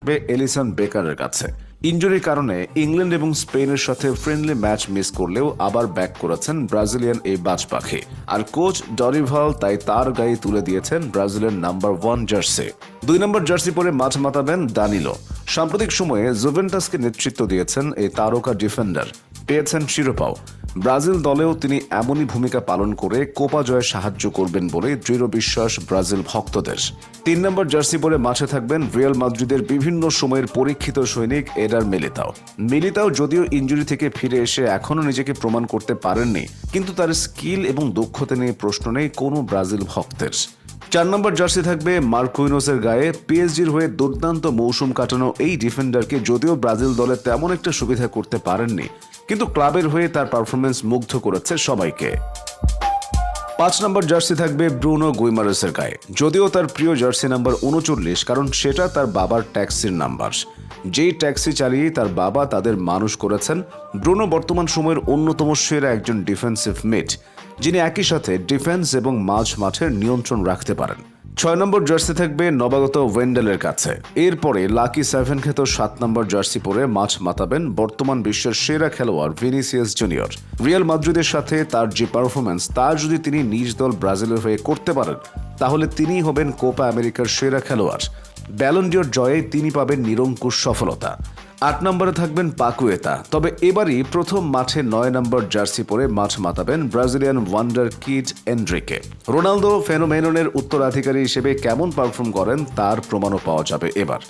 Ellison বেকারের কাছে। ইনজুরির কারণে ইংল্যান্ড এবং স্পেনের সাথে ফ্রেন্ডলি ম্যাচ মিস করলেও আবার ব্যাক করেছেন ব্রাজিলিয়ান এই বাজপাখি। আর কোচ ডরিভাল তাই তার গায়ে তুলে দিয়েছেন ব্রাজিলের নাম্বার 1 জার্সি। 2 নম্বর জার্সি পরে মাঠ মাতাবেন দানিলো। সাম্প্রতিক সময়ে জুভেন্টাসকে নেতৃত্ব দিয়েছেন এই তারকা ডিফেন্ডার, পেয়েছেন শিরোপাও। ব্রাজিল দলেও তিনি এমনই ভূমিকা পালন করে কোপা জয়ে সাহায্য করবেন বলে দৃঢ় বিশ্বাস ব্রাজিল ভক্তদের। 3 নম্বর জার্সি পরে মাঠে থাকবেন রিয়াল মাদ্রিদের বিভিন্ন সময়ের পরীক্ষিত সৈনিক এডার মিলিতাও যদিও ইনজুরি থেকে ফিরে এসে এখনও নিজেকে প্রমাণ করতে পারেননি, কিন্তু তার স্কিল এবং দক্ষতা নিয়ে প্রশ্ন নেই কোনো ব্রাজিল ভক্তের। 4 নম্বর জার্সি থাকবে মার্কুইনোসের গায়ে। পিএসজির হয়ে দুর্দান্ত মৌসুম কাটানো এই ডিফেন্ডারকে যদিও ব্রাজিল দলে তেমন একটা সুবিধা করতে পারেননি, কিন্তু ক্লাবের হয়ে তার পারফরমেন্স মুগ্ধ করেছে সবাইকে। 5 নম্বর জার্সি থাকবে ব্রুনো গুইমারেসের গায়ে, যদিও তার প্রিয় জার্সি নাম্বার 39, কারণ সেটা তার বাবার ট্যাক্সির নাম্বার। যেই ট্যাক্সি চালিয়ে তার বাবা তাদের মানুষ করেছেন। ব্রুনো বর্তমান সময়ের অন্যতম সেরা একজন ডিফেন্সিভ মিড, যিনি একই সাথে ডিফেন্স এবং মাঝ মাঠের নিয়ন্ত্রণ রাখতে পারেন। 6 নম্বর জার্সি থাকবে নবাগত ওয়েন্ডেলের কাছে। এরপরে লাকি 7 খ্যাত 7 নম্বর জার্সি পরে মাঠ মাতাবেন বর্তমান বিশ্বের সেরা খেলোয়াড় ভিনিসিয়াস জুনিয়র। রিয়াল মাদ্রিদের সাথে তার যে পারফরম্যান্স তা যদি তিনি নিজ দল ব্রাজিলের হয়ে করতে পারেন, তাহলে তিনিই হবেন কোপা আমেরিকার সেরা খেলোয়াড়। ব্যালন ডিওর জয়ে তিনি পাবেন নিরঙ্কুশ সফলতা। 8 নম্বরে থাকবেন পাকুয়েতা। তবে এবারই প্রথম মাঠে 9 নম্বর জার্সি পরে মাঠ মাতাবেন Brazilian wonder kid Endrick. Ronaldo ফেনোমেননের উত্তরাধিকারী হিসেবে কেমন পারফর্ম করেন তার প্রমাণও পাওয়া যাবে এবার।